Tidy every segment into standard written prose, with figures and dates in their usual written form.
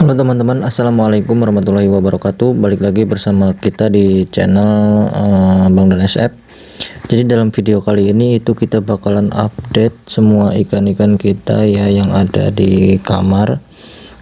Halo teman-teman, assalamualaikum warahmatullahi wabarakatuh. Balik lagi bersama kita di channel Bang Dan SF. Jadi dalam video kali ini itu kita bakalan update semua ikan-ikan kita ya yang ada di kamar,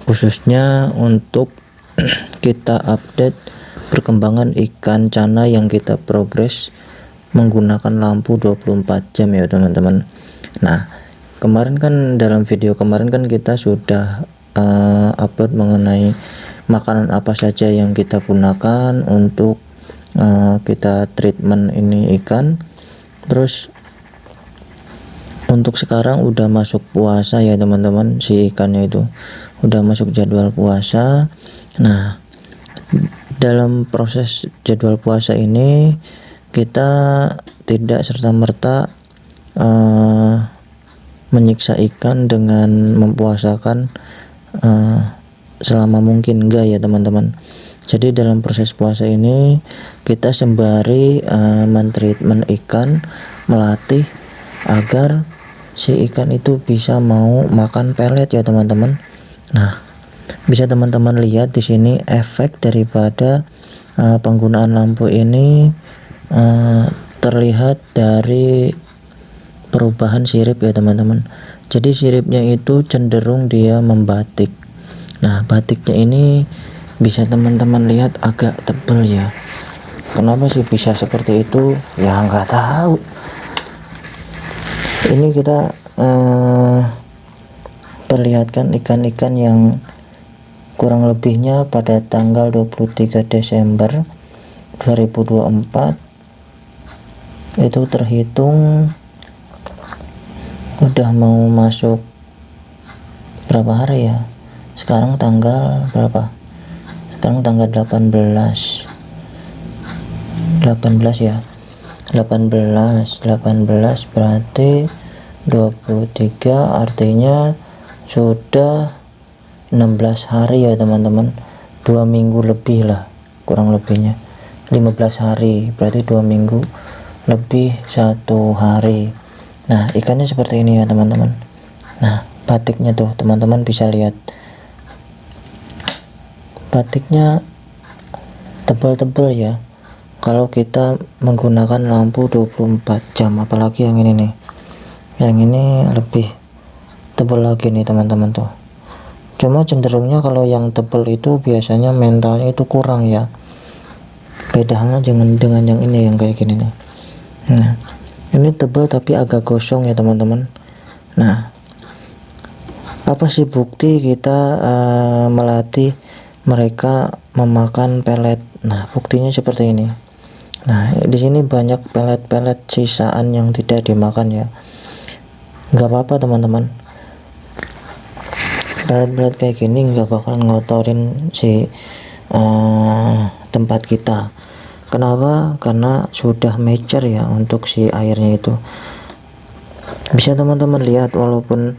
khususnya untuk kita update perkembangan ikan cana yang kita progres menggunakan lampu 24 jam ya teman-teman. Nah, kemarin kan dalam video kemarin kan kita sudah upload mengenai makanan apa saja yang kita gunakan untuk kita treatment ini ikan. Terus untuk sekarang udah masuk puasa ya teman-teman, si ikannya itu udah masuk jadwal puasa. Nah, dalam proses jadwal puasa ini kita tidak serta-merta menyiksa ikan dengan mempuasakan selama mungkin, enggak ya teman-teman. Jadi dalam proses puasa ini kita sembari mentreatment ikan, melatih agar si ikan itu bisa mau makan pelet ya teman-teman. Nah, bisa teman-teman lihat di sini efek daripada penggunaan lampu ini terlihat dari perubahan sirip ya teman-teman. Jadi siripnya itu cenderung dia membatik. Nah, batiknya ini bisa teman-teman lihat agak tebal ya. Kenapa sih bisa seperti itu? Ya nggak tahu. Ini kita perlihatkan ikan-ikan yang kurang lebihnya pada tanggal 23 Desember 2024 itu terhitung udah mau masuk berapa hari ya? Sekarang tanggal berapa? Sekarang tanggal 18 ya. 18 berarti 23, artinya sudah 16 hari ya teman-teman. 2 minggu lebih lah kurang lebihnya. 15 hari berarti 2 minggu lebih 1 hari. Nah, ikannya seperti ini ya teman-teman. Nah, batiknya tuh teman-teman bisa lihat, batiknya tebal-tebal ya kalau kita menggunakan lampu 24 jam, apalagi yang ini nih, yang ini lebih tebal lagi nih teman-teman tuh. Cuma cenderungnya kalau yang tebal itu biasanya mentalnya itu kurang ya, bedanya dengan yang ini yang kayak gini nih. Nah, ini tebal tapi agak gosong ya teman-teman. Nah, apa sih bukti kita melatih mereka memakan pelet? Nah, buktinya seperti ini. Nah, di sini banyak pelet-pelet sisaan yang tidak dimakan ya. Nggak apa-apa teman-teman. Pelet-pelet kayak gini nggak bakal ngotorin si tempat kita. Kenapa? Karena sudah mature ya untuk si airnya itu. Bisa teman-teman lihat walaupun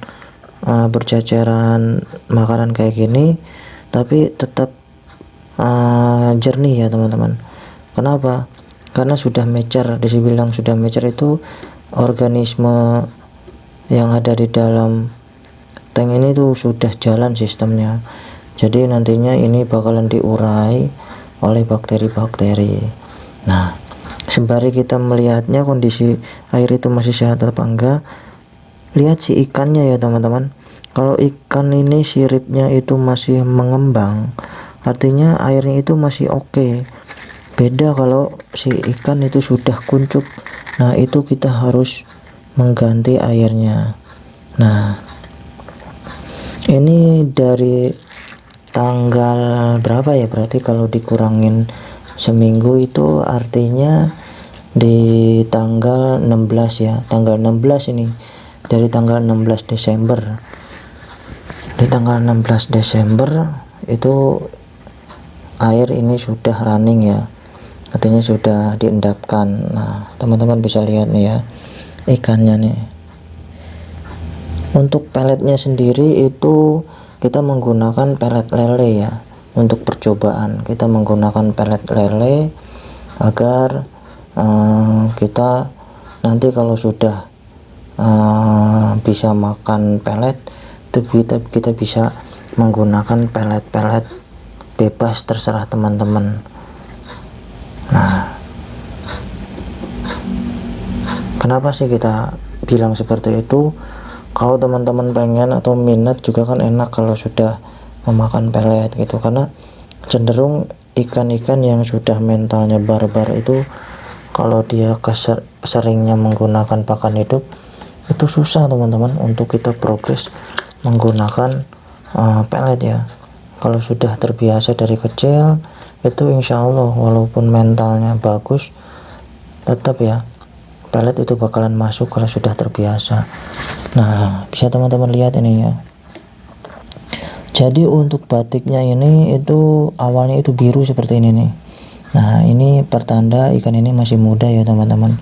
berjajaran makanan kayak gini tapi tetap jernih ya teman-teman. Kenapa? Karena sudah mature. Dibilang sudah mature itu organisme yang ada di dalam tank ini tuh sudah jalan sistemnya. Jadi nantinya ini bakalan diurai oleh bakteri-bakteri. Nah, sembari kita melihatnya kondisi air itu masih sehat atau enggak, lihat si ikannya ya teman-teman. Kalau ikan ini siripnya itu masih mengembang, artinya airnya itu masih oke. Beda kalau si ikan itu sudah kuncup. Nah, itu kita harus mengganti airnya. Nah, ini dari tanggal berapa ya? Berarti kalau dikurangin seminggu itu artinya di tanggal 16 ya. Tanggal 16 ini, dari tanggal 16 Desember. Di tanggal 16 Desember itu air ini sudah running ya. Artinya sudah diendapkan. Nah, teman-teman bisa lihat nih ya ikannya nih. Untuk peletnya sendiri itu kita menggunakan pelet lele ya. Untuk percobaan kita menggunakan pelet lele agar kita nanti kalau sudah bisa makan pelet itu kita bisa menggunakan pelet-pelet bebas, terserah teman-teman. Nah, kenapa sih kita bilang seperti itu? Kalau teman-teman pengen atau minat juga kan enak kalau sudah memakan pelet gitu, karena cenderung ikan-ikan yang sudah mentalnya barbar itu kalau dia seringnya menggunakan pakan hidup itu susah teman-teman untuk kita progres menggunakan pelet ya. Kalau sudah terbiasa dari kecil itu insya Allah walaupun mentalnya bagus tetap ya pelet itu bakalan masuk kalau sudah terbiasa. Nah, bisa teman-teman lihat ini ya. Jadi untuk batiknya ini itu awalnya itu biru seperti ini nih. Nah, ini pertanda ikan ini masih muda ya teman-teman.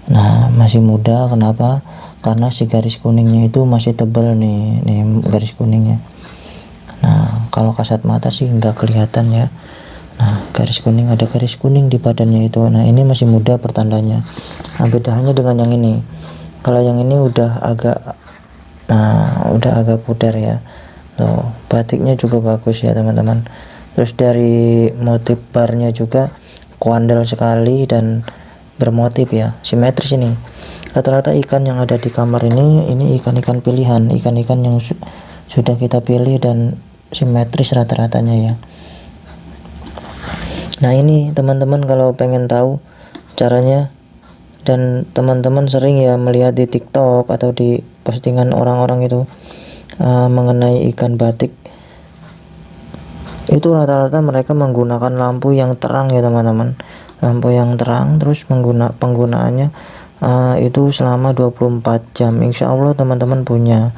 Nah, masih muda, kenapa? Karena si garis kuningnya itu masih tebal nih garis kuningnya. Nah, kalau kasat mata sih nggak kelihatan ya. Nah, garis kuning, ada garis kuning di badannya itu. Nah, ini masih muda pertandanya. Nah, bedanya dengan yang ini. Kalau yang ini udah agak pudar ya. Tuh, batiknya juga bagus ya teman-teman. Terus dari motif barnya juga kuandel sekali dan bermotif ya, simetris ini. Rata-rata ikan yang ada di kamar ini ikan-ikan pilihan, ikan-ikan yang sudah kita pilih dan simetris rata-ratanya ya. Nah, ini teman-teman kalau pengen tahu caranya, dan teman-teman sering ya melihat di TikTok atau di postingan orang-orang itu mengenai ikan batik, itu rata-rata mereka menggunakan lampu yang terang ya teman-teman, lampu yang terang, terus penggunaannya itu selama 24 jam. Insya Allah teman-teman punya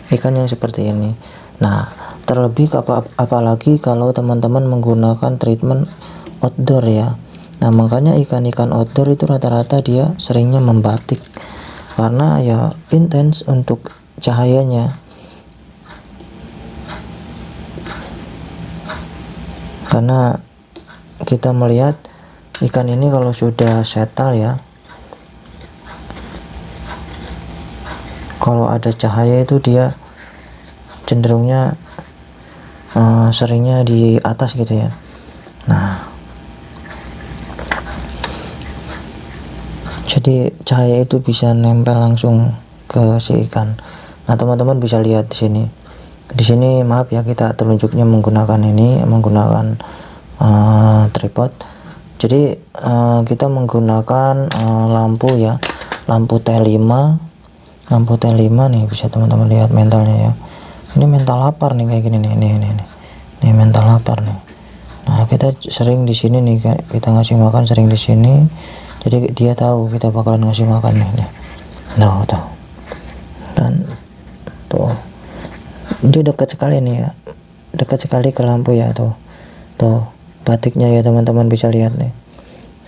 ikan yang seperti ini. Nah, terlebih apalagi kalau teman-teman menggunakan treatment outdoor ya. Nah, makanya ikan-ikan outdoor itu rata-rata dia seringnya membatik karena ya intens untuk cahayanya. Karena kita melihat ikan ini kalau sudah settle ya, kalau ada cahaya itu dia cenderungnya seringnya di atas gitu ya. Nah, jadi cahaya itu bisa nempel langsung ke si ikan. Nah, teman-teman bisa lihat di sini. Di sini maaf ya, kita telunjuknya menggunakan tripod. Jadi kita menggunakan lampu ya, lampu T5 nih, bisa teman-teman lihat mentalnya ya. Ini mental lapar nih kayak gini nih, nih mental lapar nih. Nah, kita sering di sini nih, kita ngasih makan sering di sini. Jadi dia tahu kita bakalan ngasih makan nih. Tuh. Dan tuh. Ini dekat sekali nih ya. Dekat sekali ke lampu ya tuh. Tuh, batiknya ya teman-teman bisa lihat nih.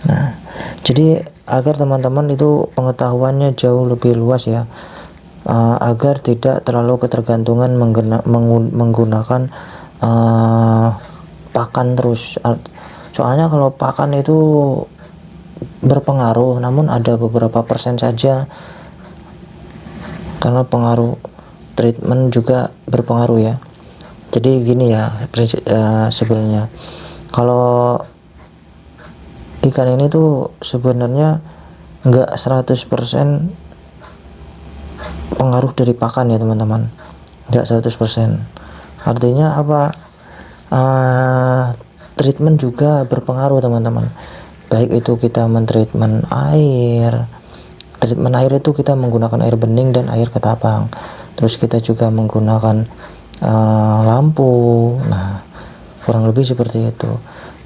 Nah, jadi agar teman-teman itu pengetahuannya jauh lebih luas ya. Agar tidak terlalu ketergantungan menggunakan pakan terus. Soalnya kalau pakan itu berpengaruh, namun ada beberapa persen saja, karena pengaruh treatment juga berpengaruh ya. Jadi gini ya sebenarnya kalau ikan ini tuh sebenarnya enggak 100% pengaruh dari pakan ya teman-teman, enggak 100%. Artinya apa? Treatment juga berpengaruh teman-teman. Baik itu kita mentreatment air. Treatment air itu kita menggunakan air bening dan air ketapang. Terus kita juga menggunakan lampu. Nah, kurang lebih seperti itu.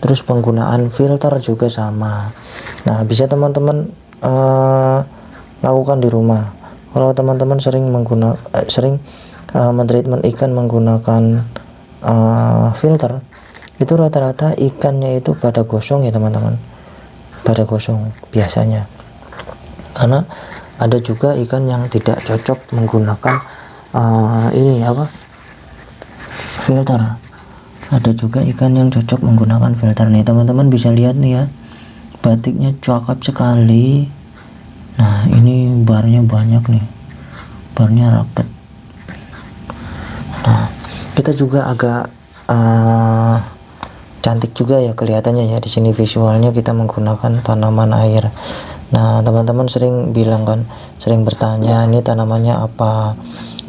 Terus penggunaan filter juga sama. Nah, bisa teman-teman lakukan di rumah. Kalau teman-teman sering mentreatment ikan menggunakan filter, itu rata-rata ikannya itu pada gosong ya teman-teman, pada gosong biasanya. Karena ada juga ikan yang tidak cocok menggunakan filter. Ada juga ikan yang cocok menggunakan filter nih teman-teman bisa lihat nih ya, batiknya cakep sekali. Nah, ini barnya banyak nih, barnya rapet. Nah, kita juga agak cantik juga ya kelihatannya ya. Di sini visualnya kita menggunakan tanaman air. Nah, teman-teman sering bilang kan, sering bertanya, ini tanamannya apa?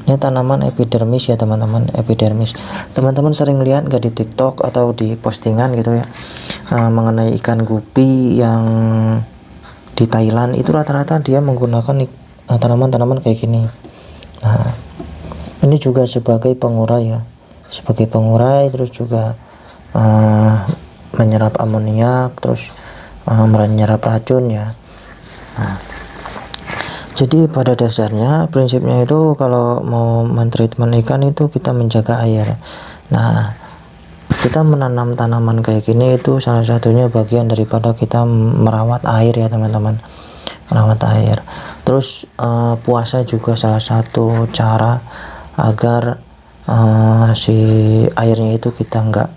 Ini tanaman epidermis ya teman-teman, epidermis. Teman-teman sering lihat nggak di TikTok atau di postingan gitu ya, mengenai ikan gupi yang di Thailand itu rata-rata dia menggunakan tanaman-tanaman kayak gini. Nah, ini juga sebagai pengurai ya, sebagai pengurai, terus juga menyerap amoniak, terus menyerap racun ya. Nah, jadi pada dasarnya prinsipnya itu kalau mau mentreatment ikan itu kita menjaga air. Nah, kita menanam tanaman kayak gini itu salah satunya bagian daripada kita merawat air ya teman-teman, merawat air. Terus puasa juga salah satu cara agar si airnya itu kita nggak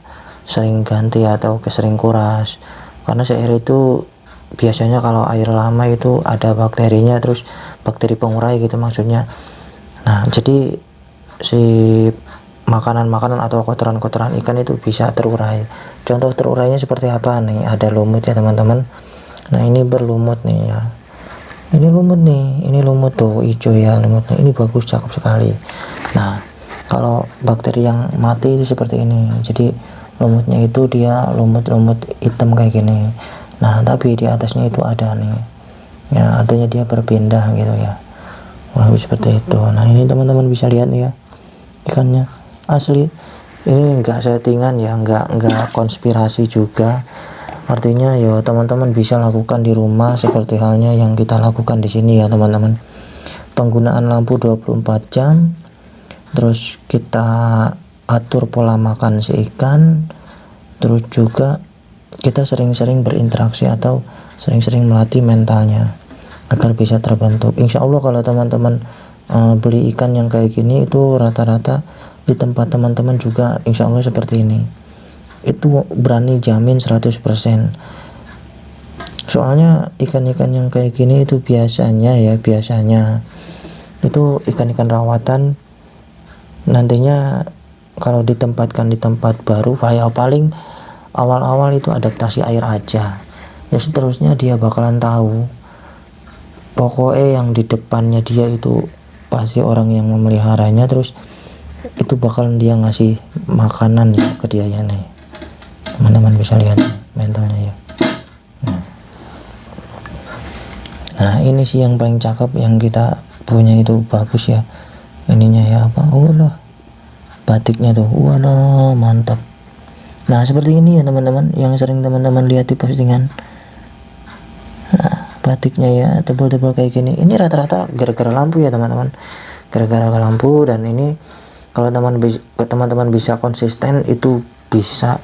sering ganti atau sering kuras, karena si air itu biasanya kalau air lama itu ada bakterinya, terus bakteri pengurai gitu maksudnya. Nah, jadi si makanan-makanan atau kotoran-kotoran ikan itu bisa terurai. Contoh terurainya seperti apa nih? Ada lumut ya teman-teman. Nah, ini berlumut nih ya. Ini lumut nih, ini lumut tuh hijau ya lumutnya. Ini bagus, cakep sekali. Nah, kalau bakteri yang mati itu seperti ini. Jadi lumutnya itu dia lumut-lumut hitam kayak gini. Nah, tapi di atasnya itu ada nih ya, artinya dia berpindah gitu ya. Wah, seperti itu. Nah, ini teman-teman bisa lihat ya, ikannya asli. Ini enggak settingan ya, enggak konspirasi juga. Artinya ya teman-teman bisa lakukan di rumah seperti halnya yang kita lakukan di sini ya teman-teman. Penggunaan lampu 24 jam, terus kita atur pola makan si ikan, terus juga kita sering-sering berinteraksi atau sering-sering melatih mentalnya agar bisa terbentuk. Insya Allah kalau teman-teman beli ikan yang kayak gini itu rata-rata di tempat teman-teman juga insya Allah seperti ini. Itu berani jamin 100%. Soalnya ikan-ikan yang kayak gini itu biasanya itu ikan-ikan rawatan. Nantinya kalau ditempatkan di tempat baru, kayak paling awal-awal itu adaptasi air aja ya, seterusnya dia bakalan tahu pokoknya yang di depannya dia itu pasti orang yang memeliharanya, terus itu bakalan dia ngasih makanan ya ke dia ya nih. Teman-teman bisa lihat mentalnya ya. Nah, ini sih yang paling cakep yang kita punya, itu bagus ya ininya ya, apa, lah batiknya tuh, walah mantap. Nah, seperti ini ya teman-teman yang sering teman-teman lihat di postingan. Nah, batiknya ya tebal-tebal kayak gini. Ini rata-rata gara-gara lampu ya teman-teman, gara-gara lampu. Dan ini kalau teman-teman bisa konsisten itu bisa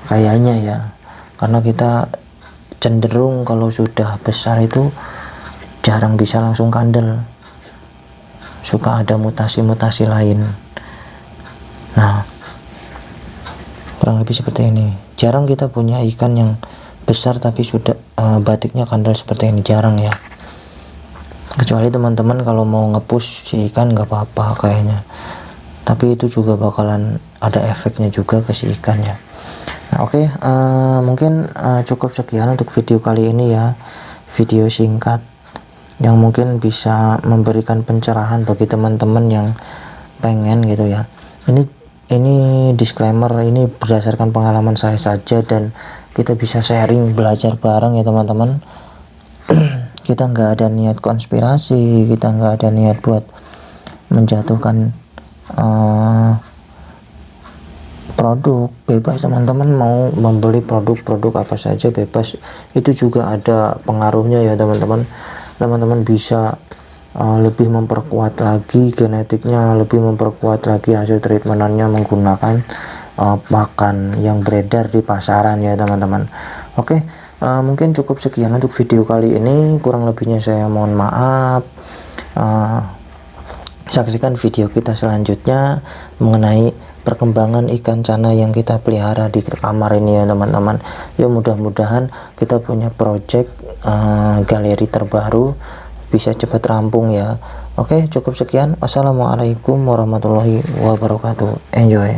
kayaknya ya, karena kita cenderung kalau sudah besar itu jarang bisa langsung kandel, suka ada mutasi-mutasi lain. Nah, kurang lebih seperti ini. Jarang kita punya ikan yang besar tapi sudah batiknya kandel seperti ini, jarang ya. Kecuali teman-teman kalau mau ngepush si ikan nggak apa-apa kayaknya, tapi itu juga bakalan ada efeknya juga ke si ikan ya. Nah, oke, mungkin cukup sekian untuk video kali ini ya, video singkat yang mungkin bisa memberikan pencerahan bagi teman-teman yang pengen gitu ya. Ini disclaimer, ini berdasarkan pengalaman saya saja dan kita bisa sharing, belajar bareng ya teman-teman. Kita nggak ada niat konspirasi, kita nggak ada niat buat menjatuhkan produk. Bebas teman-teman mau membeli produk apa saja bebas, itu juga ada pengaruhnya ya teman-teman. Teman-teman bisa lebih memperkuat lagi genetiknya, lebih memperkuat lagi hasil treatmentannya menggunakan pakan yang beredar di pasaran ya teman-teman. Oke, mungkin cukup sekian untuk video kali ini, kurang lebihnya saya mohon maaf. Saksikan video kita selanjutnya mengenai perkembangan ikan cana yang kita pelihara di kamar ini ya teman-teman. Ya, mudah-mudahan kita punya project galeri terbaru bisa cepat rampung ya. Oke, cukup sekian. Wassalamualaikum warahmatullahi wabarakatuh. Enjoy.